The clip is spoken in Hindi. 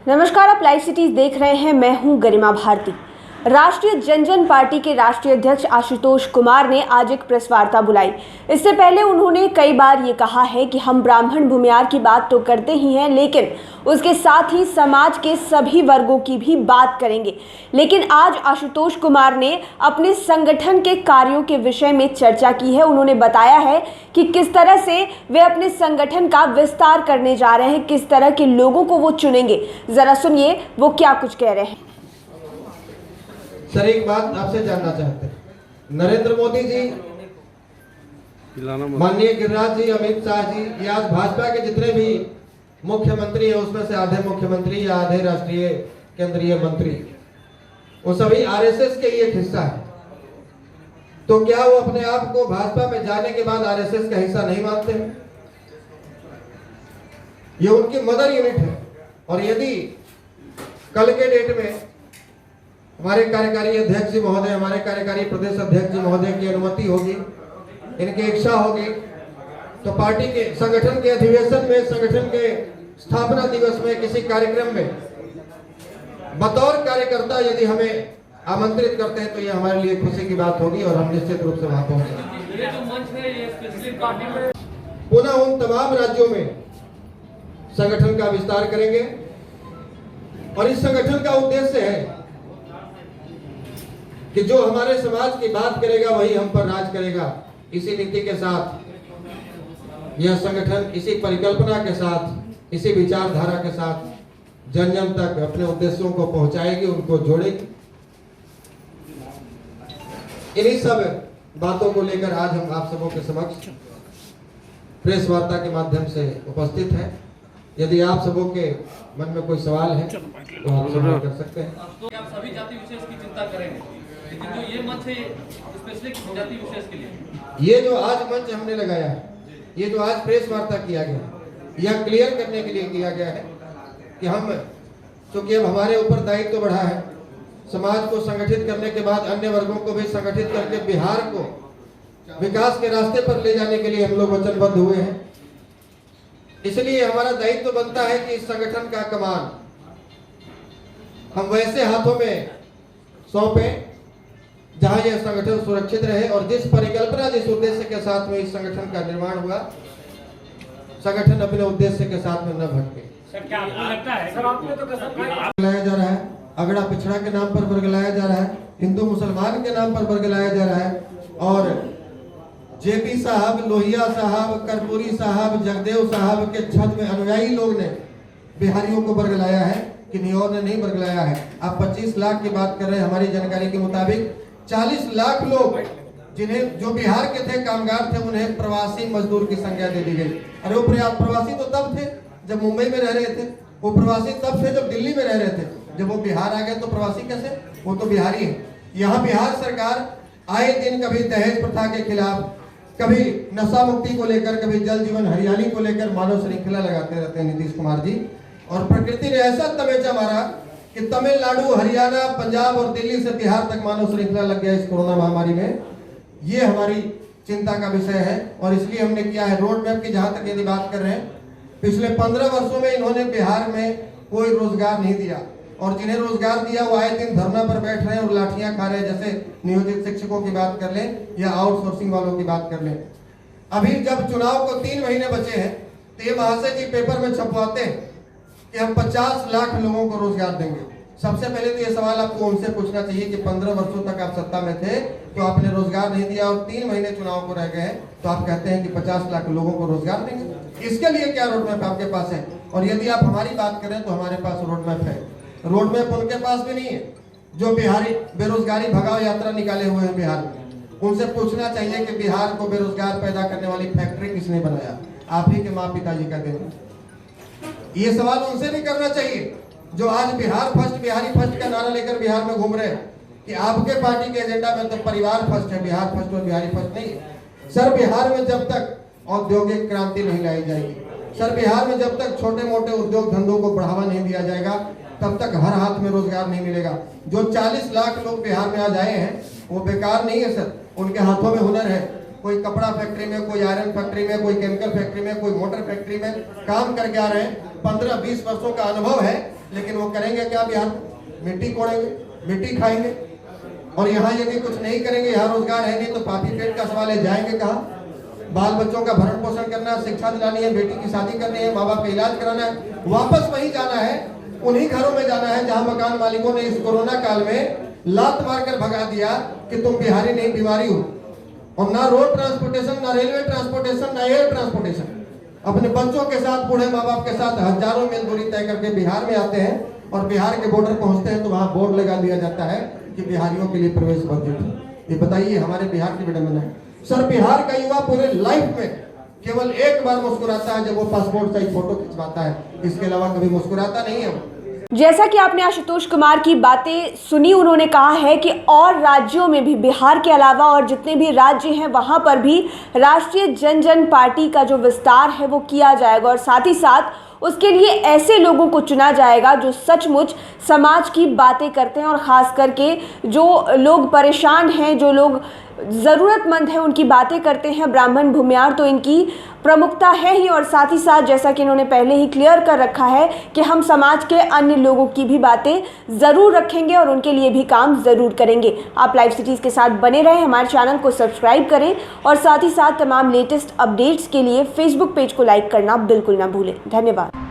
नमस्कार, आप लाइव सिटीज देख रहे हैं। मैं हूं गरिमा भारती। राष्ट्रीय जनजन पार्टी के राष्ट्रीय अध्यक्ष आशुतोष कुमार ने आज एक प्रेस वार्ता बुलाई। इससे पहले उन्होंने कई बार ये कहा है कि हम ब्राह्मण भूमिहार की बात तो करते ही हैं, लेकिन उसके साथ ही समाज के सभी वर्गों की भी बात करेंगे। लेकिन आज आशुतोष कुमार ने अपने संगठन के कार्यों के विषय में चर्चा की है। उन्होंने बताया है कि किस तरह से वे अपने संगठन का विस्तार करने जा रहे हैं, किस तरह के लोगों को वो चुनेंगे। जरा सुनिए वो क्या कुछ कह रहे हैं। सर, एक बात आपसे जानना चाहते हैं, नरेंद्र मोदी जी, माननीय गिरिराज जी, अमित शाह जी, ये आज भाजपा के जितने भी मुख्यमंत्री हैं उसमें से आधे मुख्यमंत्री या आधे राष्ट्रीय केंद्रीय मंत्री, वो सभी आरएसएस के एक हिस्सा है। तो क्या वो अपने आप को भाजपा में जाने के बाद आरएसएस का हिस्सा नहीं मानते हैं? ये उनकी मदर यूनिट है। और यदि कल के डेट में हमारे कार्यकारी अध्यक्ष जी महोदय, हमारे कार्यकारी प्रदेश अध्यक्ष जी महोदय की अनुमति होगी, इनकी इच्छा होगी, तो पार्टी के संगठन के अधिवेशन में, संगठन के स्थापना दिवस में, किसी कार्यक्रम में बतौर कार्यकर्ता यदि हमें आमंत्रित करते हैं तो ये हमारे लिए खुशी की बात होगी और हम निश्चित रूप से वहां पहुंचेंगे। पुनः उन तमाम राज्यों में संगठन का विस्तार करेंगे और इस संगठन का उद्देश्य है कि जो हमारे समाज की बात करेगा वही हम पर राज करेगा। इसी नीति के साथ यह संगठन, इसी परिकल्पना के साथ, इसी विचारधारा के साथ जन जन तक अपने उद्देश्यों को पहुंचाएगी, उनको जोड़ेगी। इन्हीं सब बातों को लेकर आज हम आप सबों के समक्ष प्रेस वार्ता के माध्यम से उपस्थित हैं। यदि आप सबों के मन में कोई सवाल है तो आप सवाल कर सकते हैं। आप सभी जाति विशेष की चिंता करेंगे, लेकिन जो ये मंच है स्पेशली जाति विशेष के लिए, ये जो आज मंच हमने लगाया है, ये जो आज प्रेस वार्ता किया गया, यह क्लियर करने के लिए किया गया है कि हम, चूंकि अब हमारे ऊपर दायित्व तो बढ़ा है, समाज को संगठित करने के बाद अन्य वर्गों को भी संगठित करके बिहार को विकास के रास्ते पर ले जाने के लिए हम लोग वचनबद्ध हुए हैं। इसलिए हमारा दायित्व बनता है कि इस संगठन का कमान हम वैसे हाथों में सौंपें जहां यह संगठन सुरक्षित रहे और जिस परिकल्पना, जिस उद्देश्य के साथ में इस संगठन का निर्माण हुआ, संगठन अपने उद्देश्य के साथ में न भटके। सर, क्या आपको लगता है सर, आपने तो वर्गलाया जा रहा है, अगड़ा पिछड़ा के नाम पर वर्गलाया जा रहा है, हिंदू मुसलमान के नाम पर वर्गलाया जा रहा है, और जेपी साहब, लोहिया साहब, कर्पूरी साहब, जगदेव साहब के छद में अनुयायी लोग ने बिहारियों को वर्गलाया है, किन्हीं और ने नहीं वर्गलाया है। आप 25 लाख की बात कर रहे हैं, हमारी जानकारी के मुताबिक 40 लाख लोग जिन्हें, जो बिहार के थे, कामगार थे, उन्हें प्रवासी मजदूर की संज्ञा दे दी गई। अरे वो प्रवासी तो तब थे जब मुंबई में रह रहे थे, वो प्रवासी तब थे जब दिल्ली में रह रहे थे, जब वो बिहार आ गए तो प्रवासी कैसे? वो तो बिहारी है। यहाँ बिहार सरकार आए दिन कभी दहेज प्रथा के खिलाफ, कभी नशा मुक्ति को लेकर, कभी जल जीवन हरियाली को लेकर मानव श्रृंखला लगाते रहते हैं नीतीश कुमार जी। और प्रकृति ने ऐसा तमेचा मारा कि तमिलनाडु, हरियाणा, पंजाब और दिल्ली से बिहार तक मानव श्रृंखला लग गया इस कोरोना महामारी में। ये हमारी चिंता का विषय है और इसलिए हमने किया है रोड मैप की। जहां तक यदि बात कर रहे हैं, पिछले 15 वर्षों में इन्होंने बिहार में कोई रोजगार नहीं दिया, और जिन्हें रोजगार दिया वो आए दिन धरना पर बैठ रहे हैं और लाठियां खा रहे हैं। जैसे नियोजित शिक्षकों की बात कर लें या आउटसोर्सिंग वालों की बात कर लें। अभी जब चुनाव को 3 महीने बचे हैं तो ये महाशय जी पेपर में छपवाते हैं कि हम 50 लाख लोगों को रोजगार देंगे। सबसे पहले तो ये सवाल आपको उनसे पूछना चाहिए कि 15 वर्षों तक आप सत्ता में थे तो आपने रोजगार नहीं दिया, और 3 महीने चुनाव को रह गए हैं तो आप कहते हैं कि 50 लाख लोगों को रोजगार देंगे। इसके लिए क्या रोड मैप आपके पास है? और यदि आप हमारी बात करें तो हमारे पास रोड मैप है। रोड मैप उनके पास भी नहीं है जो बिहारी बेरोजगारी भगाओ यात्रा निकाले हुए हैं बिहार में। उनसे पूछना चाहिए कि बिहार को बेरोजगार पैदा करने वाली फैक्ट्री किसने बनाया? आप ही के माँ पिताजी का देन। ये सवाल उनसे भी करना चाहिए जो आज बिहार फर्स्ट, बिहारी फर्स्ट का नारा लेकर बिहार में घूम रहे हैं कि आपके पार्टी के एजेंडा में तो परिवार फर्स्ट है, बिहार फर्स्ट और बिहारी फर्स्ट नहीं है। सर, बिहार में जब तक औद्योगिक क्रांति नहीं लाई जाएगी, सर, बिहार में जब तक छोटे मोटे उद्योग धंधों को बढ़ावा नहीं दिया जाएगा, तब तक हर हाथ में रोजगार नहीं मिलेगा। जो 40 लाख लोग बिहार में आज आए हैं वो बेकार नहीं है सर, उनके हाथों में हुनर है, कोई कपड़ा फैक्ट्री में, कोई आयरन फैक्ट्री में, कोई केमिकल फैक्ट्री में, कोई मोटर फैक्ट्री में काम करके आ रहे हैं। 15-20 वर्षों का अनुभव है, लेकिन वो करेंगे क्या बिहार में? मिट्टी कोड़ेंगे, मिट्टी खाएंगे। और यहाँ यदि कुछ नहीं करेंगे, यहाँ रोजगार है नहीं, तो पापी पेट का सवाल है, जाएंगे कहाँ? बाल बच्चों का भरण पोषण करना है, शिक्षा दिलानी है, बेटी की शादी करनी है, माँ बाप का इलाज कराना है, वापस वहीं जाना है, उन्हीं घरों में जाना है जहां मकान मालिकों ने इस कोरोना काल में लात मारकर भगा दिया कि तुम बिहारी नहीं, बीमारी हो। और ना रोड ट्रांसपोर्टेशन, ना रेलवे ट्रांसपोर्टेशन, ना एयर ट्रांसपोर्टेशन। अपने बच्चों के साथ, बूढ़े माँ बाप के साथ हजारों मील दूरी तय करके बिहार में आते हैं, और बिहार के बॉर्डर पहुंचते हैं तो वहां बोर्ड लगा दिया जाता है कि बिहारियों के लिए प्रवेश वर्जित है। ये बताइए, हमारे बिहार की विडंबना है। सर, बिहार का युवा पूरे लाइफ में केवल एक बार मुस्कुराता है, जब वो पासपोर्ट साइज फोटो खिंचवाता है, इसके अलावा कभी मुस्कुराता नहीं है। जैसा कि आपने आशुतोष कुमार की बातें सुनी, उन्होंने कहा है कि और राज्यों में भी, बिहार के अलावा और जितने भी राज्य हैं वहां पर भी राष्ट्रीय जन पार्टी का जो विस्तार है वो किया जाएगा, और साथ ही साथ उसके लिए ऐसे लोगों को चुना जाएगा जो सचमुच समाज की बातें करते हैं, और ख़ास करके जो लोग परेशान हैं, जो लोग ज़रूरतमंद हैं, उनकी बातें करते हैं। ब्राह्मण भूमियार तो इनकी प्रमुखता है ही, और साथ ही साथ जैसा कि इन्होंने पहले ही क्लियर कर रखा है कि हम समाज के अन्य लोगों की भी बातें ज़रूर रखेंगे और उनके लिए भी काम ज़रूर करेंगे। आप लाइव सिटीज़ के साथ बने रहें, हमारे चैनल को सब्सक्राइब करें, और साथ ही साथ तमाम लेटेस्ट अपडेट्स के लिए फेसबुक पेज को लाइक करना बिल्कुल ना भूलें। धन्यवाद।